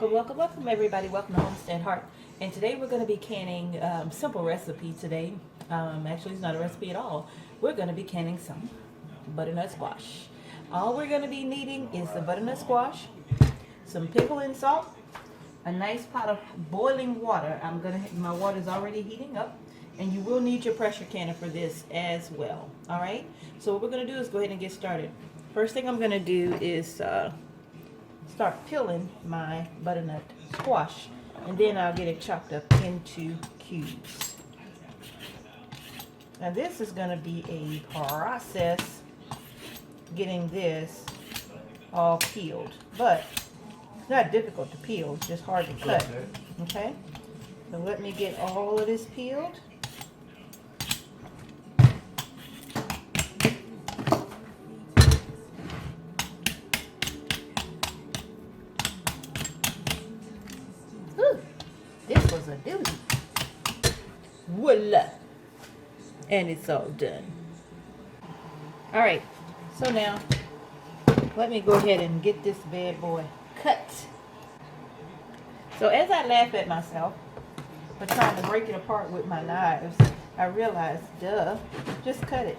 Welcome everybody. Welcome to Homestead Heart. And today we're going to be canning simple recipe today. Actually, it's not a recipe at all. We're going to be canning some butternut squash. All we're going to be needing is the butternut squash, some pickle and salt, a nice pot of boiling water. My water is already heating up, and you will need your pressure canner for this as well. All right. So what we're going to do is go ahead and get started. First thing I'm going to do is start peeling my butternut squash, and then I'll get it chopped up into cubes. Now this is going to be a process getting this all peeled, but it's not difficult to peel, it's just hard to cut. Okay, so let me get all of this peeled. This was a doozy. Voila! And it's all done. Alright, so now let me go ahead and get this bad boy cut. So as I laugh at myself for trying to break it apart with my knives, I realized, duh, just cut it.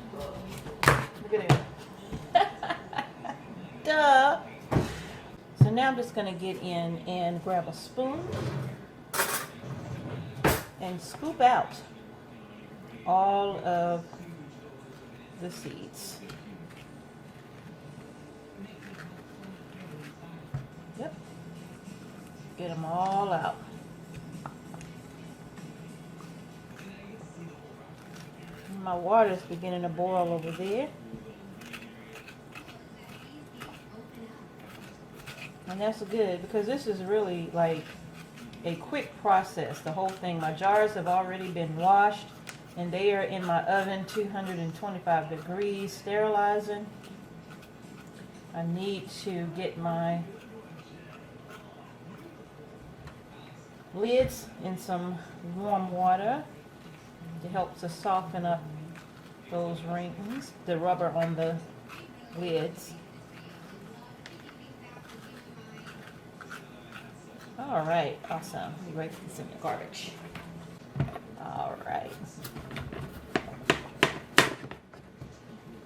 Look at it. Duh! So now I'm just going to get in and grab a spoon and scoop out all of the seeds. Yep. Get them all out. My water's beginning to boil over there. And that's good because this is really like a quick process, the whole thing. My jars have already been washed and they are in my oven, 225 degrees, sterilizing. I need to get my lids in some warm water to help to soften up those rings, the rubber on the lids. All right, awesome. Be ready to put this in the garbage. All right.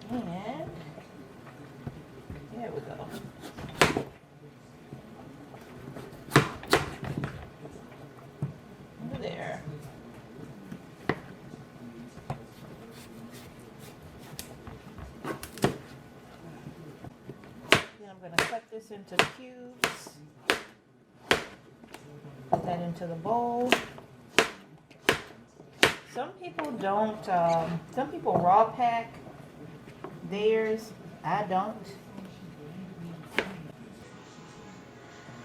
And there we go. Over there. Then I'm going to cut this into cubes. Put that into the bowl. Some people don't, some people raw pack theirs. I don't.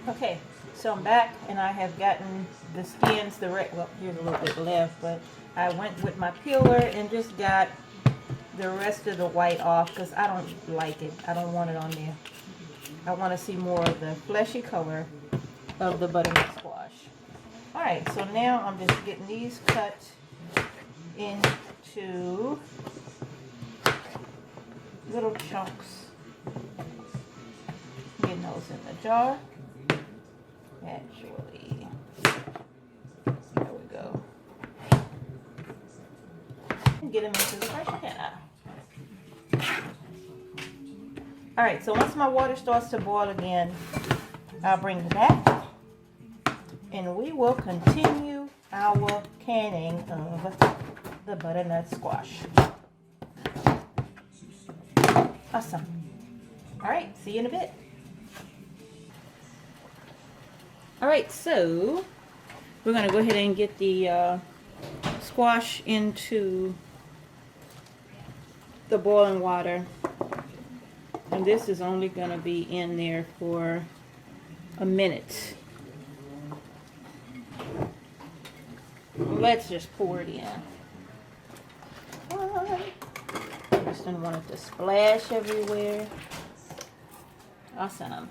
Okay, so I'm back and I have gotten the skins, well, here's a little bit left, but I went with my peeler and just got the rest of the white off because I don't like it. I don't want it on there. I want to see more of the fleshy color of the butternut squash. Alright, so now I'm just getting these cut into little chunks. Getting those in the jar. Actually, there we go. And get them into the pressure canner. Alright, so once my water starts to boil again, I'll bring it back and we will continue our canning of the butternut squash. Awesome. Alright, see you in a bit. Alright, so we're going to go ahead and get the squash into the boiling water. And this is only going to be in there for a minute. Let's just pour it in. I just didn't want it to splash everywhere. Awesome.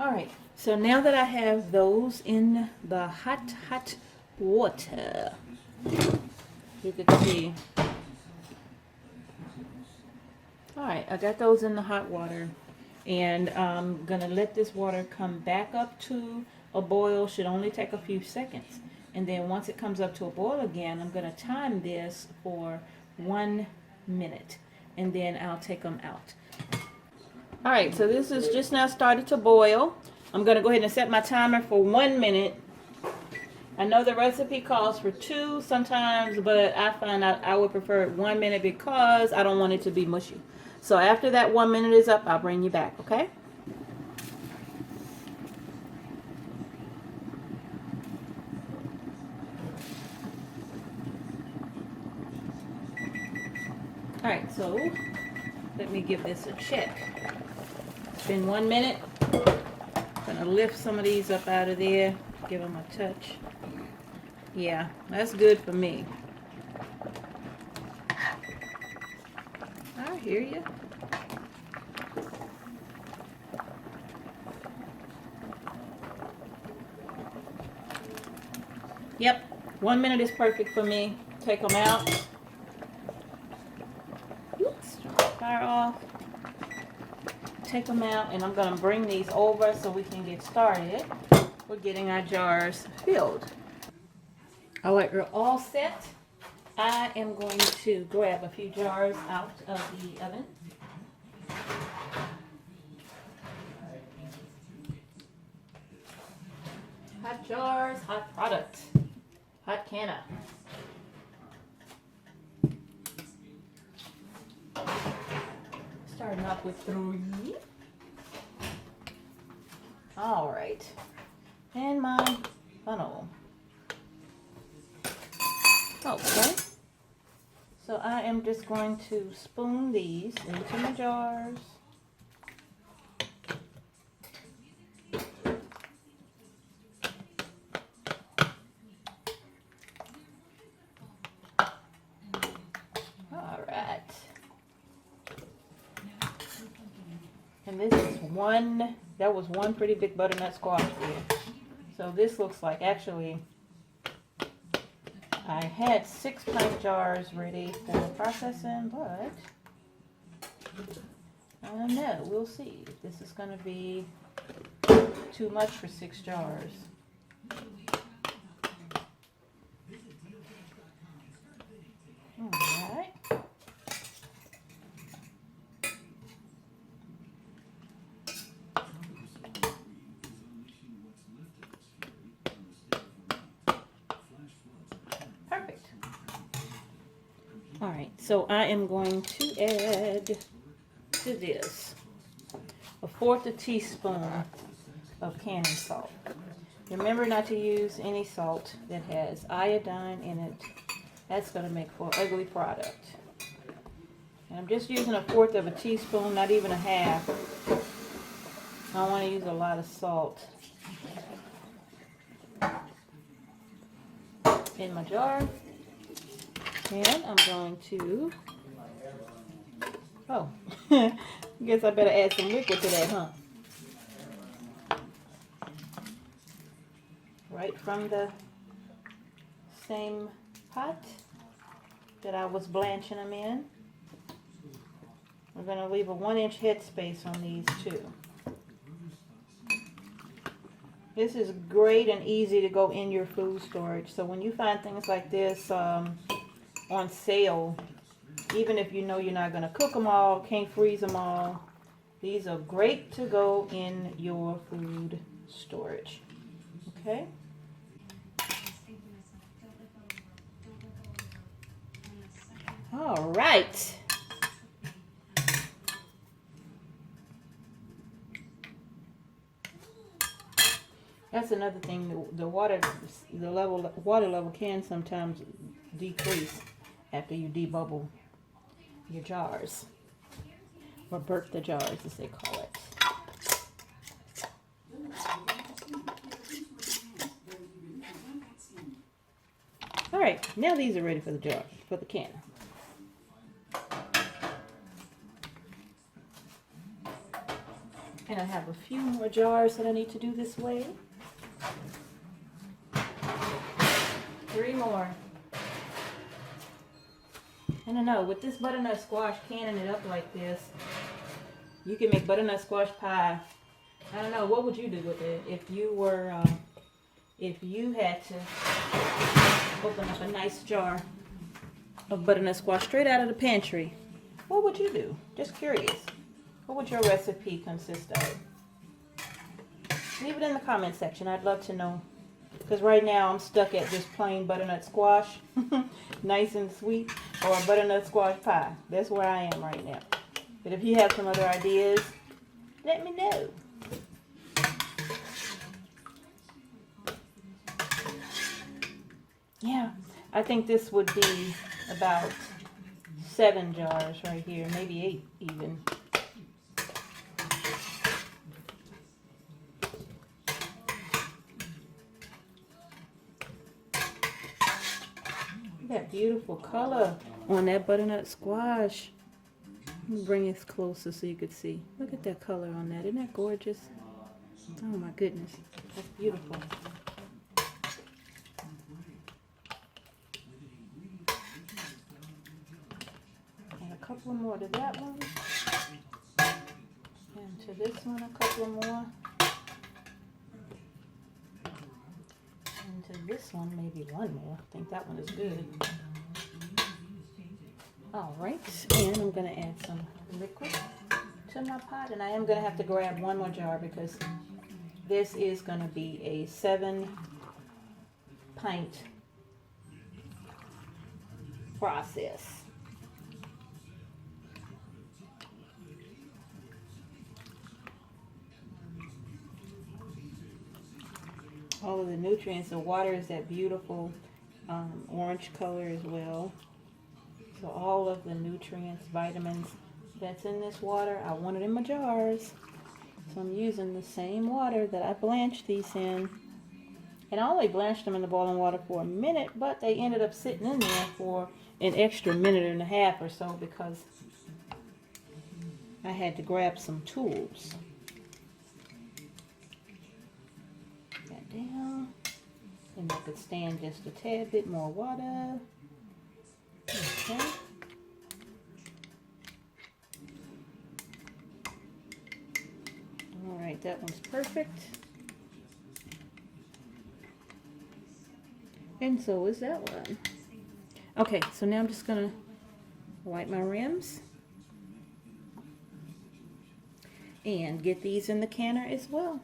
Alright, so now that I have those in the hot water, you can see All right, I got those in the hot water, and I'm gonna let this water come back up to a boil. Should only take a few seconds, and then once it comes up to a boil again, I'm gonna time this for 1 minute, and then I'll take them out. All right, so this is just now started to boil. I'm gonna go ahead and set my timer for 1 minute. I know the recipe calls for 2 sometimes, but I find out I would prefer 1 minute because I don't want it to be mushy. So after that 1 minute is up, I'll bring you back, okay? All right, so let me give this a check. It's been 1 minute. I'm gonna lift some of these up out of there, give them a touch. Yeah, that's good for me. I hear you. Yep, 1 minute is perfect for me. Take them out. Oops, fire off. Take them out, and I'm going to bring these over so we can get started. We're getting our jars filled. All right, we're all set. I am going to grab a few jars out of the oven. Hot jars, hot product, hot canna. Starting off with 3. All right, and my funnel. Okay, so I am just going to spoon these into my jars. All right, and this is one, that was one pretty big butternut squash there. So this looks like, actually, I had 6 pint jars ready for processing, but I don't know. We'll see if this is going to be too much for 6 jars. All right. All right, so I am going to add to this 1/4 teaspoon of canning salt. Remember not to use any salt that has iodine in it. That's going to make for an ugly product. And I'm just using 1/4 teaspoon, not even a half. I don't want to use a lot of salt in my jar. And I'm going to, oh, I guess I better add some liquid to that, huh? Right from the same pot that I was blanching them in. We're going to leave a 1-inch headspace on these too. This is great and easy to go in your food storage. So when you find things like this, on sale, even if you know you're not going to cook them all, can't freeze them all, these are great to go in your food storage. Okay? All right. That's another thing. The water level can sometimes decrease after you debubble your jars, or burp the jars as they call it. All right, now these are ready for the jar, for the can. And I have a few more jars that I need to do this way. 3 more. I don't know, with this butternut squash, canning it up like this, you can make butternut squash pie. I don't know, what would you do with it if you were, if you had to open up a nice jar of butternut squash straight out of the pantry? What would you do? Just curious. What would your recipe consist of? Leave it in the comment section. I'd love to know. Because right now I'm stuck at just plain butternut squash, nice and sweet, or a butternut squash pie. That's where I am right now. But if you have some other ideas, let me know. Yeah, I think this would be about 7 jars right here, maybe 8 even. That beautiful color on that butternut squash. Let me bring it closer so you could see. Look at that color on that. Isn't that gorgeous? Oh my goodness. That's beautiful. And a couple more to that one. And to this one a couple more. To this one, maybe one more. I think that one is good. Alright, and I'm going to add some liquid to my pot. And I am going to have to grab one more jar because this is going to be a 7-pint process. All of the nutrients. The water is that beautiful orange color as well. So all of the nutrients, vitamins that's in this water, I want it in my jars. So I'm using the same water that I blanched these in. And I only blanched them in the boiling water for a minute, but they ended up sitting in there for an extra minute and a half or so because I had to grab some tools. Down, and I could stand just a tad bit more water. Okay. All right, that one's perfect. And so is that one. Okay, so now I'm just gonna wipe my rims and get these in the canner as well.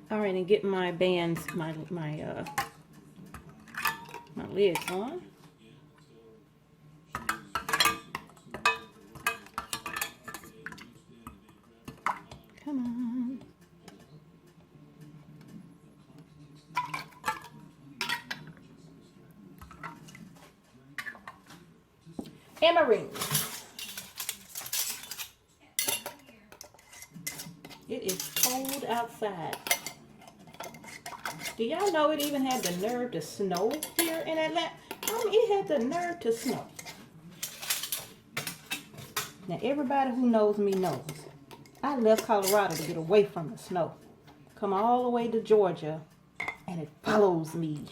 All right, and get my bands, my lids on. Come on. And my rings. It is cold outside. Do y'all know it even had the nerve to snow here in Atlanta? I mean, it had the nerve to snow. Now, everybody who knows me knows. I left Colorado to get away from the snow. Come all the way to Georgia, and it follows me.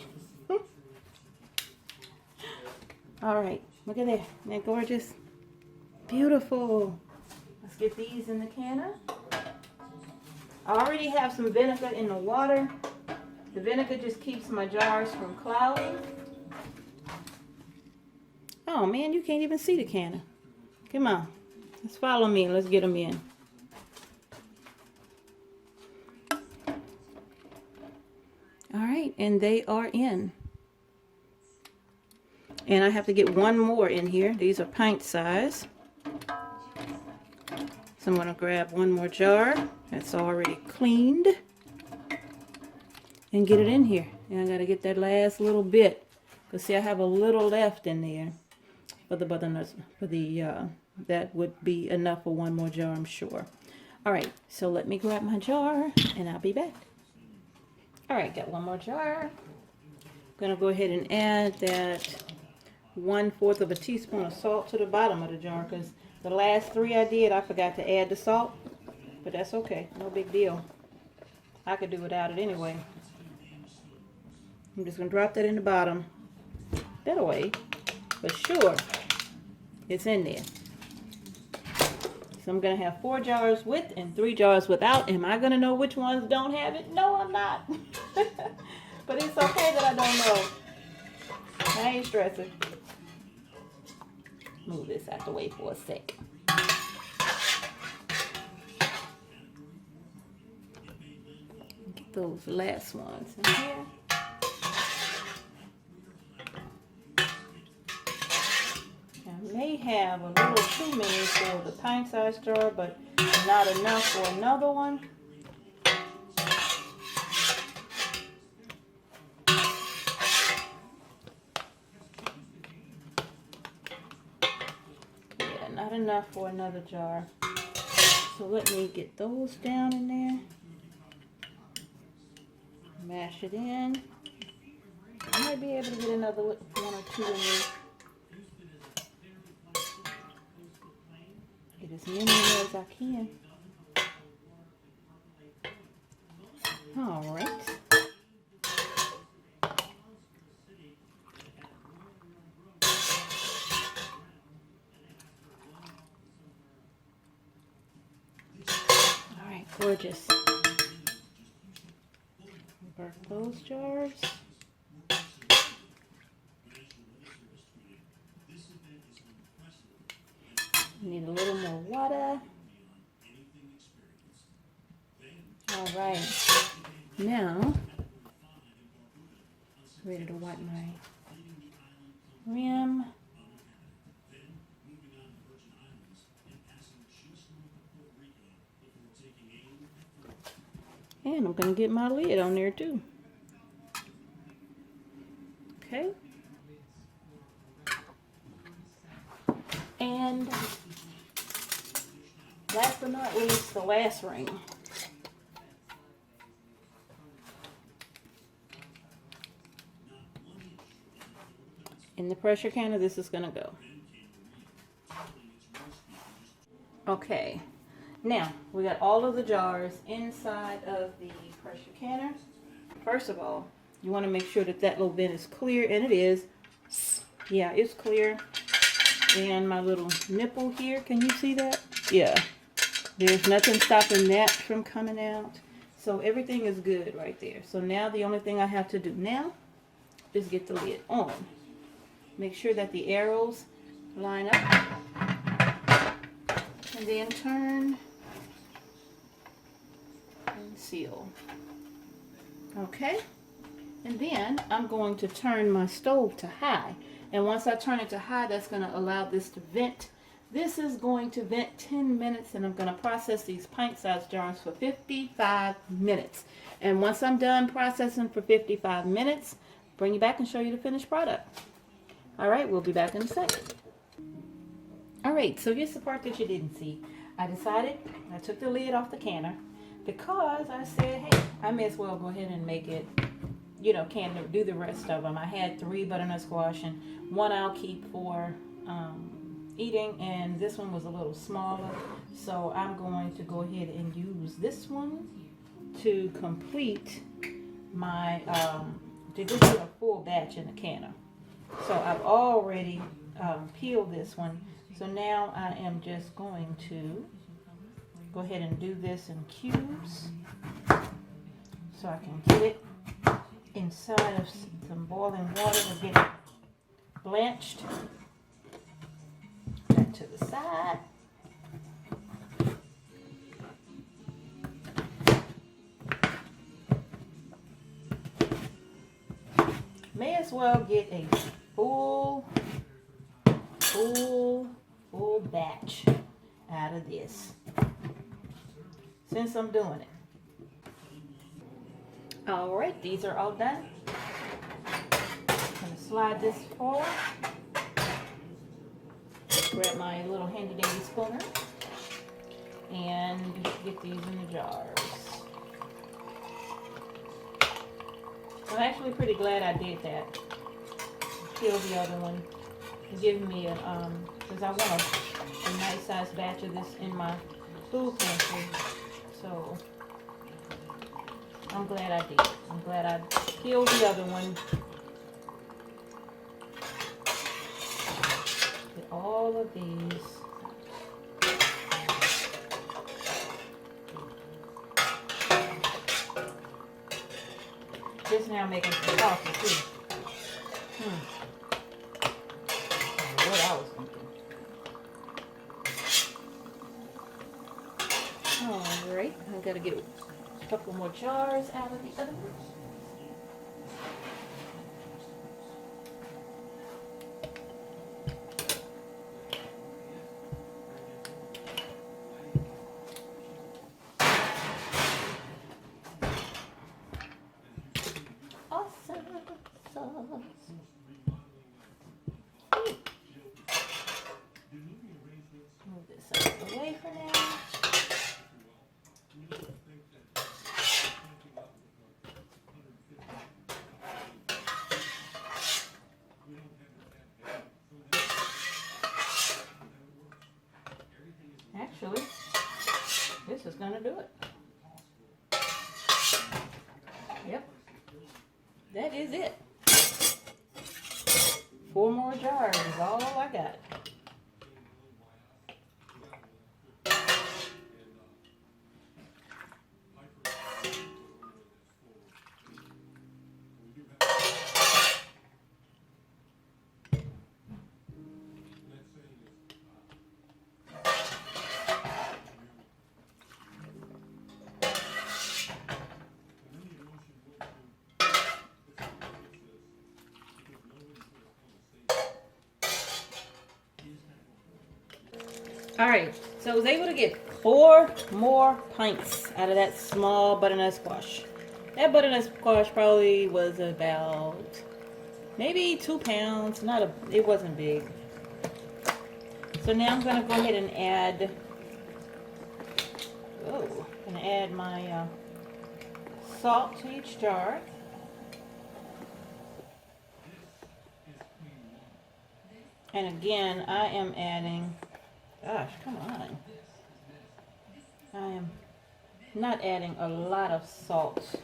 All right, look at that. Isn't that gorgeous? Beautiful. Let's get these in the canner. I already have some vinegar in the water. The vinegar just keeps my jars from clouding. Oh man, you can't even see the canner. Come on, let's follow me. Let's get them in. All right, and they are in. And I have to get one more in here. These are pint size. So I'm going to grab one more jar that's already cleaned and get it in here. And I got to get that last little bit. Because see, I have a little left in there for the butternuts. That would be enough for one more jar, I'm sure. All right, so let me grab my jar and I'll be back. All right, got one more jar. I'm going to go ahead and add that 1/4 of a teaspoon of salt to the bottom of the jar because the last 3 I did, I forgot to add the salt. but that's okay. No big deal. I could do without it anyway. I'm just going to drop that in the bottom. That way, for sure, it's in there. So I'm going to have 4 jars with and 3 jars without. Am I going to know which ones don't have it? No, I'm not. But it's okay that I don't know. I ain't stressing. Move this out the way for a sec. Get those last ones in here. I may have a little too many for the pint-sized jar, but not enough for another one. Yeah, not enough for another jar. So let me get those down in there. Mash it in. I might be able to get another 1 or 2 in there. Get as many in there as I can. All right. All right, gorgeous. Work those jars. Need a little more water. All right. Now, ready to wipe my rim. And I'm going to get my lid on there too. Okay. And last but not least, the last ring. In the pressure canner, this is going to go. Okay. Now, we got all of the jars inside of the pressure canner. First of all, you want to make sure that that little vent is clear, and it is. Yeah, it's clear. And my little nipple here, can you see that? Yeah. There's nothing stopping that from coming out. So everything is good right there. So now the only thing I have to do now is get the lid on. Make sure that the arrows line up. And then turn and seal. Okay. And then I'm going to turn my stove to high. And once I turn it to high, that's going to allow this to vent. This is going to vent 10 minutes, and I'm going to process these pint-sized jars for 55 minutes. And once I'm done processing for 55 minutes, bring you back and show you the finished product. All right, we'll be back in a second. All right, so here's the part that you didn't see. I took the lid off the canner because I said, hey, I may as well go ahead and make it, you know, do the rest of them. I had 3 butternut squash, and 1 I'll keep for eating, and this one was a little smaller, so I'm going to go ahead and use this one to complete my to just get a full batch in the canner. So I've already peeled this one, so now I am just going to go ahead and do this in cubes so I can get it inside of some boiling water to get it blanched. That to the side. May as well get a full batch out of this since I'm doing it. All right, these are all done. I'm going to slide this forward. Grab my little handy dandy spooner and get these in the jars. I'm actually pretty glad I did that. Peel the other one and give me because I want a nice sized batch of this in my food pantry. So I'm glad I did. I'm glad I peeled the other one. Get all of these. Just now making some coffee too. What I was thinking. Alright, I gotta get a couple more jars out of the oven. Awesome sauce. Move this out of the way for now. Actually, this is gonna do it. Yep, that is it. 4 more jars is all I got. Alright, so I was able to get 4 more pints out of that small butternut squash. That butternut squash probably was about maybe 2 pounds. It wasn't big. So now I'm going to go ahead and add my salt to each jar. And again, I am adding, gosh, come on. I am not adding a lot of salt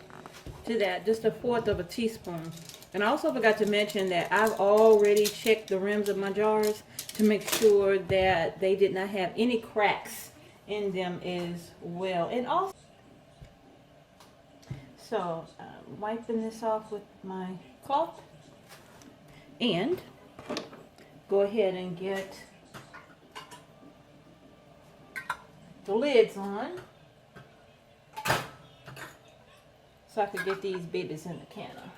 to that, just 1/4 of a teaspoon. And I also forgot to mention that I've already checked the rims of my jars to make sure that they did not have any cracks in them as well. And also, so wiping this off with my cloth, and go ahead and get the lids on so I could get these babies in the canner.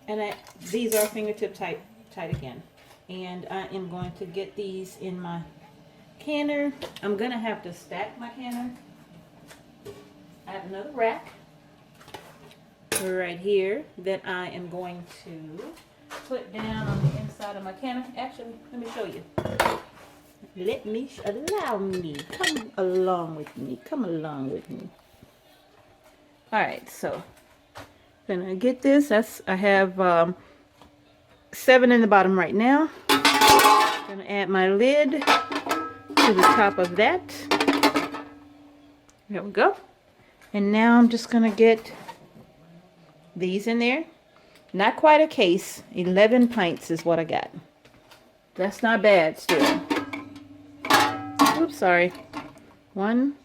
And these are fingertip tight again. And I am going to get these in my canner. I'm going to have to stack my canner. I have another rack right here that I am going to put down on the inside of my canner. Actually, let me show you. Allow me. Come along with me. Come along with me. Alright, so gonna get this. I have 7 in the bottom right now. Gonna add my lid to the top of that. There we go. And now I'm just gonna get these in there. Not quite a case. 11 pints is what I got. That's not bad still. Oops, sorry. 1,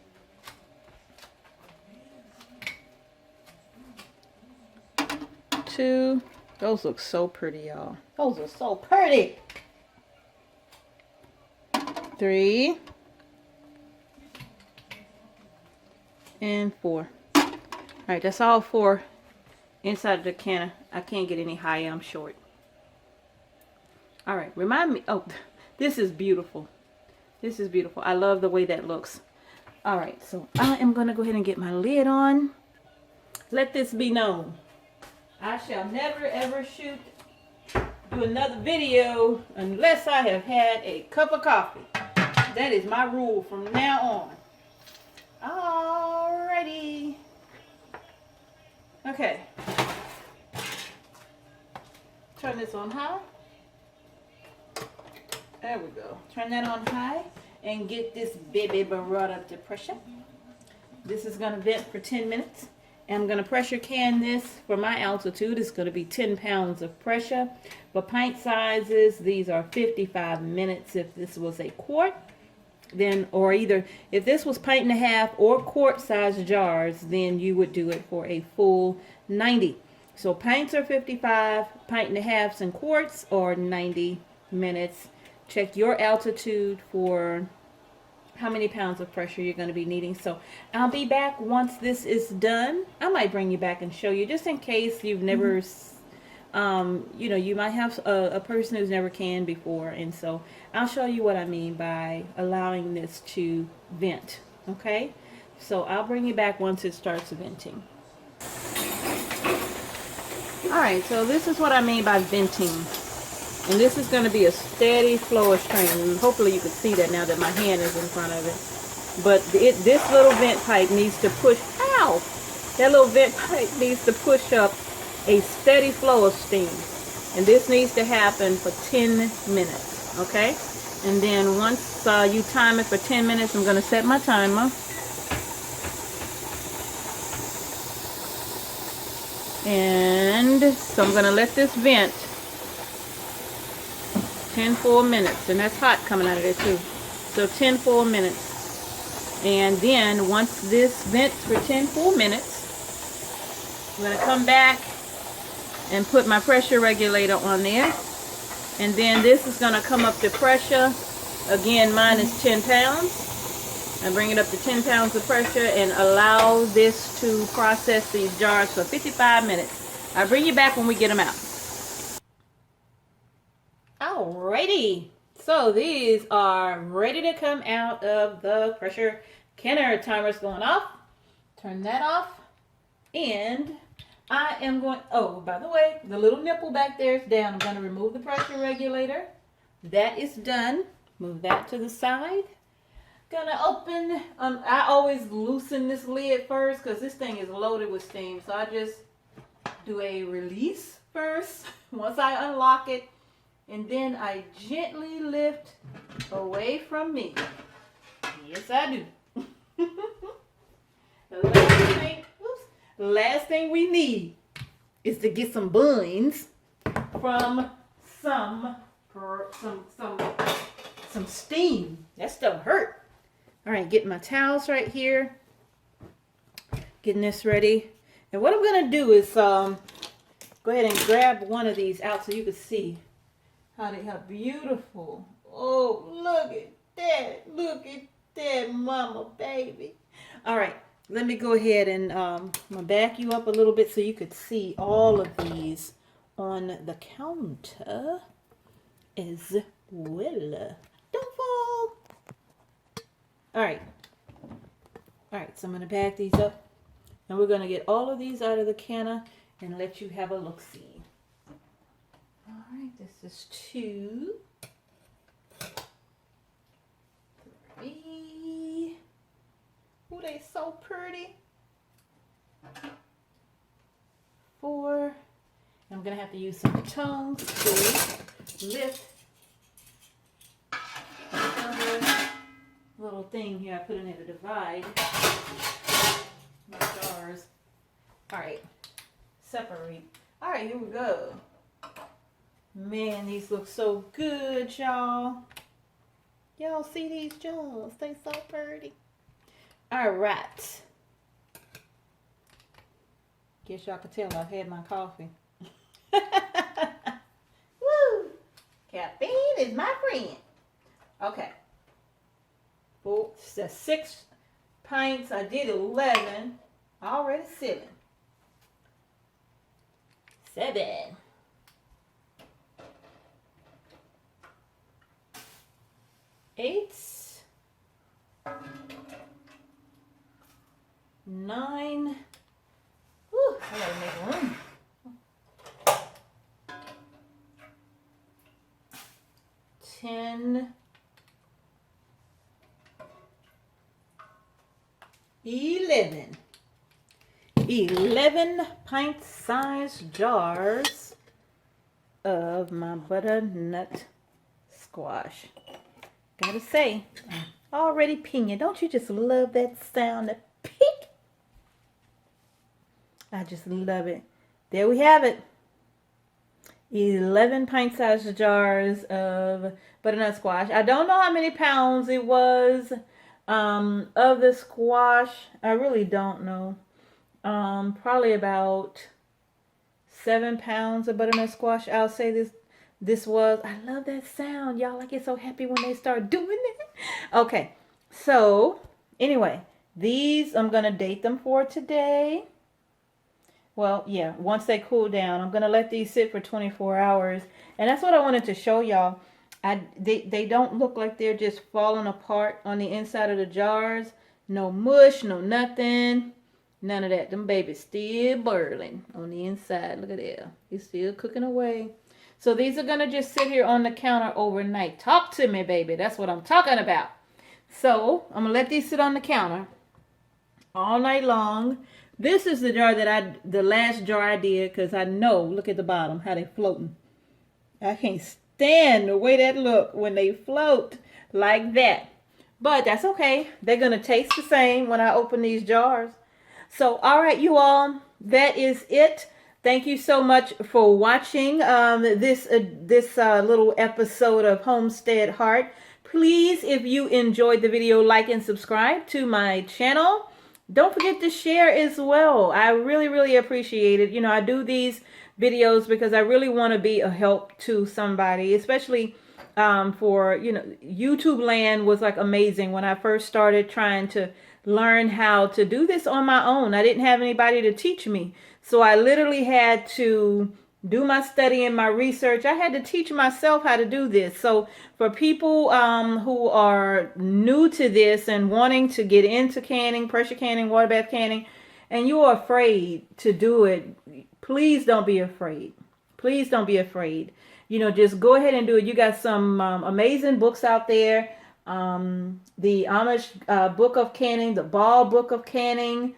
2. Those look so pretty, y'all. Those are so pretty. 3 and 4. All right, that's all 4 inside of the canner. I can't get any higher. I'm short. All right, remind me. Oh, this is beautiful. This is beautiful. I love the way that looks. All right, so I am going to go ahead and get my lid on. Let this be known. I shall never ever do another video unless I have had a cup of coffee. That is my rule from now on. Alrighty. Okay. Turn this on high. There we go. Turn that on high and get this baby brought up to pressure. This is going to vent for 10 minutes. And I'm going to pressure can this for my altitude. It's going to be 10 pounds of pressure. For pint sizes, these are 55 minutes if this was a quart. Then, or either, if this was pint and a half or quart size jars, then you would do it for a full 90. So pints are 55, pint and a halves and quarts are 90 minutes. Check your altitude for how many pounds of pressure you're going to be needing. So I'll be back once this is done. I might bring you back and show you just in case you've never, you know, you might have a person who's never canned before. And so I'll show you what I mean by allowing this to vent. Okay. So I'll bring you back once it starts venting. All right. So this is what I mean by venting. And this is going to be a steady flow of stream. And hopefully you can see that now that my hand is in front of it. But this little vent pipe needs to push, ow! That little vent pipe needs to push up a steady flow of steam. And this needs to happen for 10 minutes, okay? And then once you time it for 10 minutes, I'm going to set my timer. And so I'm going to let this vent 10 full minutes, and that's hot coming out of there too. So 10 full minutes. And then once this vents for 10 full minutes, I'm going to come back and put my pressure regulator on there. And then this is going to come up to pressure. Again, mine is 10 pounds. I bring it up to 10 pounds of pressure and allow this to process these jars for 55 minutes. I'll bring you back when we get them out. Alrighty, so these are ready to come out of the pressure canner. Timer's going off. Turn that off. And I am going, oh, by the way, the little nipple back there is down. I'm going to remove the pressure regulator. That is done. Move that to the side. Gonna open, I always loosen this lid first because this thing is loaded with steam. So I just do a release first. Once I unlock it, and then I gently lift away from me. Yes, I do. The last thing we need is to get some buns from some steam. That stuff hurt. All right, getting my towels right here. Getting this ready. And what I'm going to do is go ahead and grab one of these out so you can see how beautiful. Oh, look at that. Look at that, mama, baby. All right, let me go ahead and I'm going to back you up a little bit so you could see all of these on the counter as well. Don't fall. All right, so I'm going to back these up. And we're going to get all of these out of the canner and let you have a look-see. All right, this is 2, 3. Oh, they so pretty. 4. I'm going to have to use some tongs to lift another little thing here. I put in there to divide my jars. All right, separate. All right, here we go. Man, these look so good, y'all. Y'all see these jars? They so pretty. All right. Guess y'all can tell I've had my coffee. Woo! Caffeine is my friend. Okay. Oh, that's 6 pints. I did 11. Already 7. 7. 8. 9. Whew, I gotta make room. 10. 11. 11 pint-sized jars of my butternut squash. Gotta say, already pinging. Don't you just love that sound? The ping. I just love it. There we have it. 11 pint-sized jars of butternut squash. I don't know how many pounds it was of the squash. I really don't know. Probably about 7 pounds of butternut squash. I'll say this was. I love that sound. Y'all, I get so happy when they start doing it. Okay, so anyway, these I'm gonna date them for today. Well, yeah, once they cool down, I'm gonna let these sit for 24 hours, and that's what I wanted to show y'all. They don't look like they're just falling apart on the inside of the jars. No mush, no nothing. None of that. Them babies still boiling on the inside. Look at that. He's still cooking away. So these are going to just sit here on the counter overnight. Talk to me, baby. That's what I'm talking about. So I'm going to let these sit on the counter all night long. This is the jar that the last jar I did, because I know, look at the bottom, how they floating. I can't stand the way that look when they float like that. But that's okay. They're going to taste the same when I open these jars. So, all right, you all, that is it. Thank you so much for watching this little episode of Homestead Heart. Please, if you enjoyed the video, like and subscribe to my channel. Don't forget to share as well. I really, really appreciate it. You know, I do these videos because I really want to be a help to somebody, especially for, you know, YouTube land was like amazing when I first started trying to learn how to do this on my own. I didn't have anybody to teach me. So I literally had to do my study and my research. I had to teach myself how to do this. So for people who are new to this and wanting to get into canning, pressure canning, water bath canning, and you are afraid to do it, please don't be afraid. Please don't be afraid. You know, just go ahead and do it. You got some amazing books out there. The Amish Book of Canning, the Ball Book of Canning,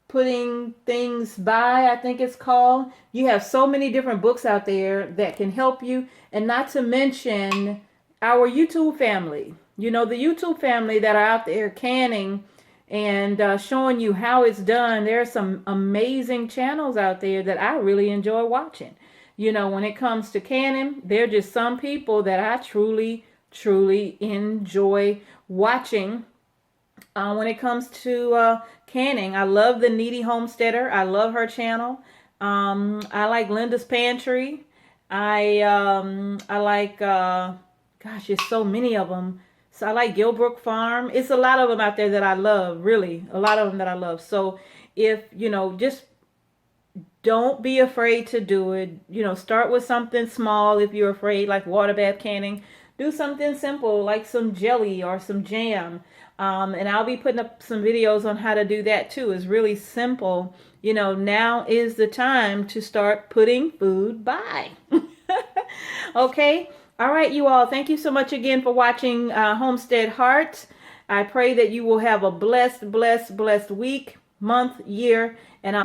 Putting Things By, I think it's called. You have so many different books out there that can help you. And not to mention our YouTube family. You know, the YouTube family that are out there canning and showing you how it's done. There are some amazing channels out there that I really enjoy watching. You know, when it comes to canning, there are just some people that I truly enjoy watching. When it comes to canning, I love the Needy Homesteader. I love her channel. I like Linda's Pantry. I like, gosh, there's so many of them. So I like Gilbrook Farm. It's a lot of them out there that I love, really. A lot of them that I love. So if, you know, just don't be afraid to do it. You know, start with something small if you're afraid, like water bath canning. Do something simple like some jelly or some jam. And I'll be putting up some videos on how to do that too. It's really simple. You know, now is the time to start putting food by. Okay. All right, you all. Thank you so much again for watching Homestead Heart. I pray that you will have a blessed week, month, year, and